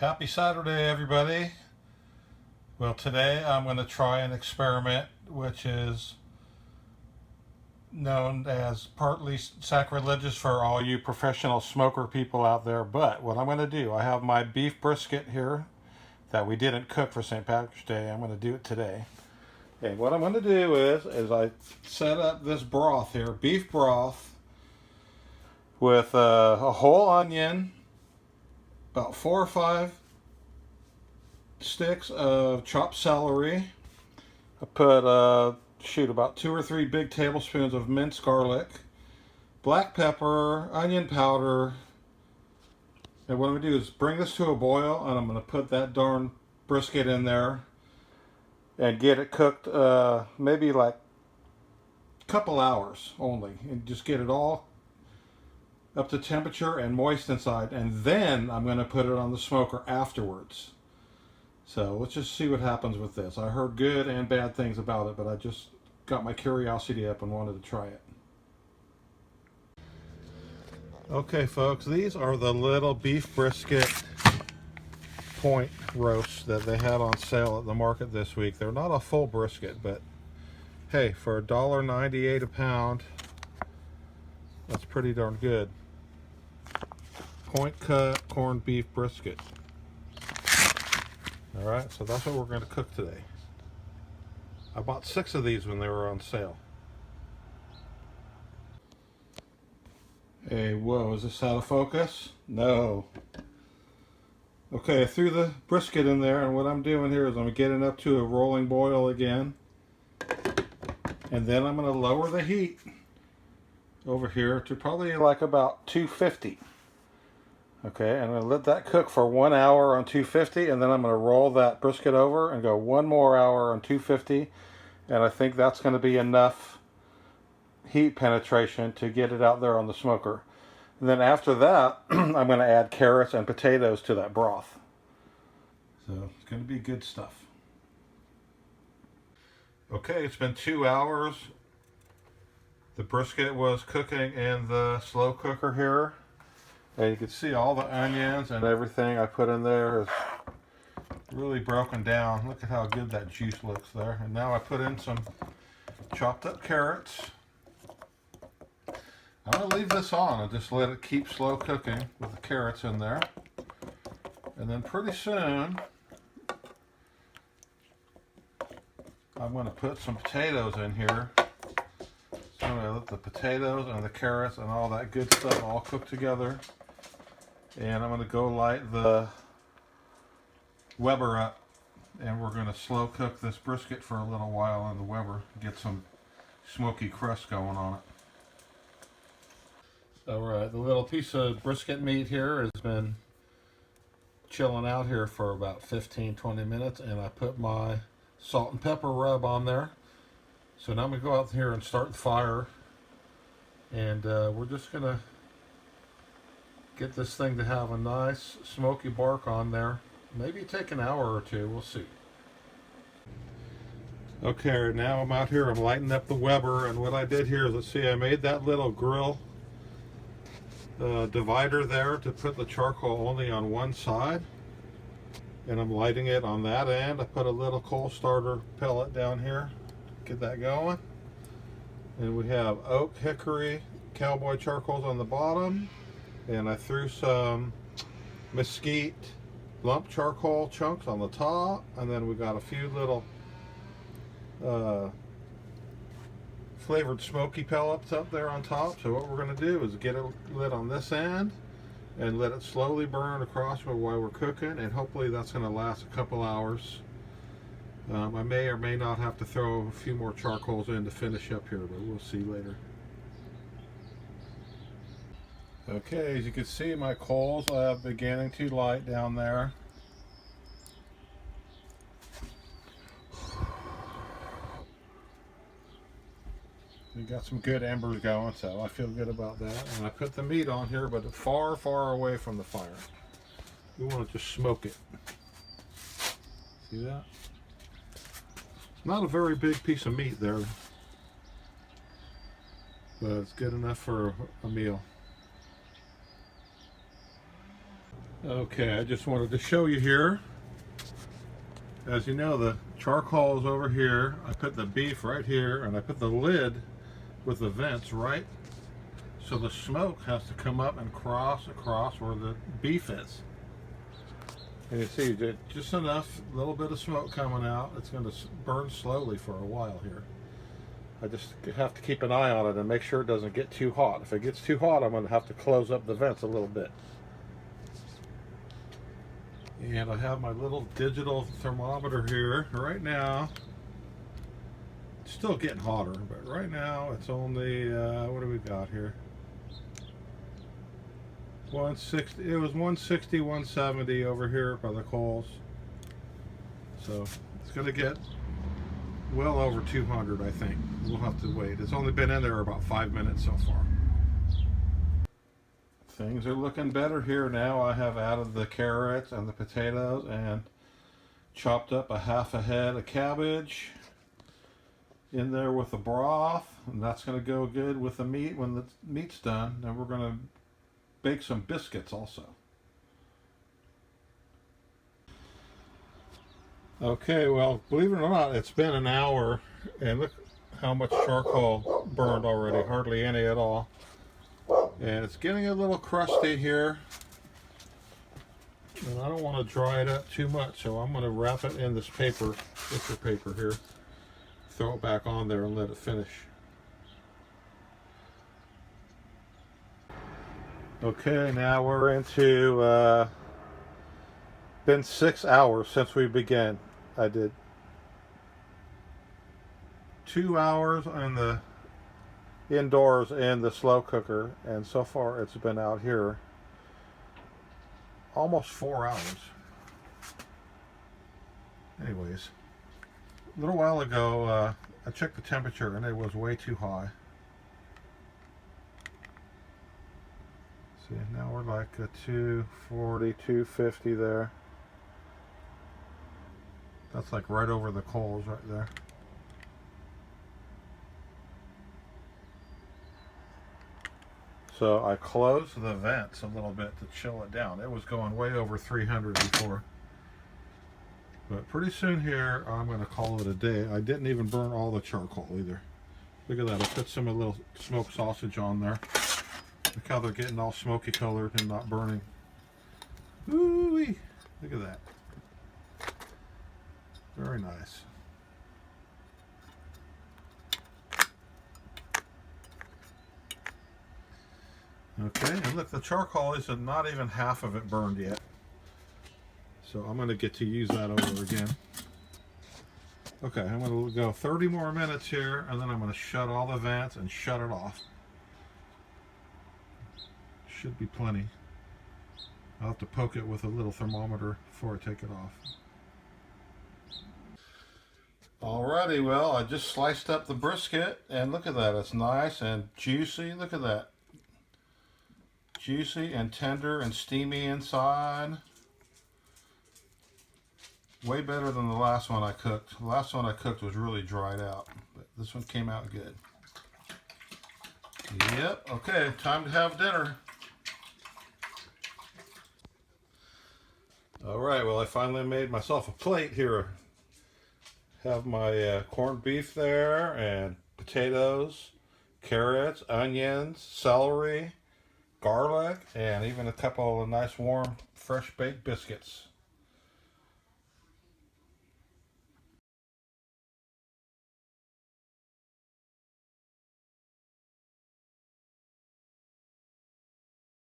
Happy Saturday, everybody. Well, today I'm going to try an experiment which is known as partly sacrilegious for all you professional smoker people out there. But what I'm going to do, I have my beef brisket here that we didn't cook for St. Patrick's Day. I'm going to do it today. And what I'm going to do is I set up this broth here, beef broth, with a whole onion, about 4 or 5 sticks of chopped celery. I put about 2 or 3 big tablespoons of minced garlic, black pepper, onion powder, and what I'm going to do is bring this to a boil, and I'm going to put that darn brisket in there and get it cooked maybe like a couple hours only, and just get it all up to temperature and moist inside, and then I'm going to put it on the smoker afterwards. So let's just see what happens with this. I heard good and bad things about it, but I just got my curiosity up and wanted to try it. Okay folks, these are the little beef brisket point roasts that they had on sale at the market this week. They're not a full brisket, but hey, for $1.98 a pound, that's pretty darn good. Point cut corned beef brisket. Alright, so that's what we're going to cook today. I bought 6 of these when they were on sale. Hey, whoa, is this out of focus? No. Okay, I threw the brisket in there, and what I'm doing here is I'm getting up to a rolling boil again. And then I'm going to lower the heat over here to probably like about 250. Okay, I'm going to let that cook for 1 hour on 250, and then I'm going to roll that brisket over and go 1 more hour on 250, and I think that's going to be enough heat penetration to get it out there on the smoker. And then after that, I'm going to add carrots and potatoes to that broth. So it's going to be good stuff. Okay, it's been 2 hours. The brisket was cooking in the slow cooker here. And you can see all the onions and everything I put in there is really broken down. Look at how good that juice looks there. And now I put in some chopped up carrots. I'm going to leave this on and just let it keep slow cooking with the carrots in there. And then pretty soon, I'm going to put some potatoes in here. So I'm going to let the potatoes and the carrots and all that good stuff all cook together. And I'm going to go light the Weber up, and we're going to slow cook this brisket for a little while on the Weber, get some smoky crust going on it. Alright, the little piece of brisket meat here has been chilling out here for about 15-20 minutes, and I put my salt and pepper rub on there. So now I'm going to go out here and start the fire, and we're just going to get this thing to have a nice smoky bark on there. Maybe take an hour or two, we'll see. Okay, now I'm out here, I'm lighting up the Weber, and what I did here is, let's see, I made that little grill divider there to put the charcoal only on one side, and I'm lighting it on that end. I put a little coal starter pellet down here, get that going, and we have oak, hickory, cowboy charcoals on the bottom, and I threw some mesquite lump charcoal chunks on the top, and then we got a few little flavored smoky pellets up there on top. So what we're going to do is get it lit on this end and let it slowly burn across while we're cooking, and hopefully that's going to last a couple hours. I may or may not have to throw a few more charcoals in to finish up here, but we'll see later. Okay, as you can see, my coals are beginning to light down there. We got some good embers going, so I feel good about that. And I put the meat on here, but far, far away from the fire. We want to just smoke it. See that? Not a very big piece of meat there, but it's good enough for a meal. Okay, I just wanted to show you here. As you know, the charcoal is over here. I put the beef right here, and I put the lid with the vents right, so the smoke has to come up and cross across where the beef is. And you see just enough, little bit of smoke coming out. It's going to burn slowly for a while here. I just have to keep an eye on it and make sure it doesn't get too hot. If it gets too hot, I'm going to have to close up the vents a little bit. And I have my little digital thermometer here right now. It's still getting hotter, but right now it's only, what do we got here? 160, it was 160, 170 over here by the coals. So it's going to get well over 200, I think. We'll have to wait. It's only been in there about 5 minutes so far. Things are looking better here now. I have added the carrots and the potatoes and chopped up a half a head of cabbage in there with the broth, and that's going to go good with the meat when the meat's done. Then we're going to bake some biscuits also. Okay, well, believe it or not, it's been an hour, and look how much charcoal burned already, hardly any at all. And it's getting a little crusty here, and I don't want to dry it up too much, so I'm going to wrap it in this paper, picture paper here, throw it back on there and let it finish. Okay, now we're into, been 6 hours since we began. I did 2 hours in the indoors in the slow cooker, and so far it's been out here almost 4 hours. Anyways, a little while ago I checked the temperature and it was way too high. See, now we're like a 240, 250 there. That's like right over the coals right there. So I closed the vents a little bit to chill it down. It was going way over 300 before. But pretty soon here, I'm going to call it a day. I didn't even burn all the charcoal either. Look at that. I put some little smoked sausage on there. Look how they're getting all smoky colored and not burning. Ooh-wee. Look at that. Very nice. Okay, and look, the charcoal is not even half of it burned yet. So I'm going to get to use that over again. Okay, I'm going to go 30 more minutes here, and then I'm going to shut all the vents and shut it off. Should be plenty. I'll have to poke it with a little thermometer before I take it off. Alrighty, well, I just sliced up the brisket, and look at that. It's nice and juicy. Look at that. Juicy and tender and steamy inside. Way better than the last one I cooked. The last one I cooked was really dried out, but this one came out good. Yep, okay, time to have dinner. Alright, well, I finally made myself a plate here. Have my corned beef there, and potatoes, carrots, onions, celery, garlic, and even a couple of nice warm fresh baked biscuits.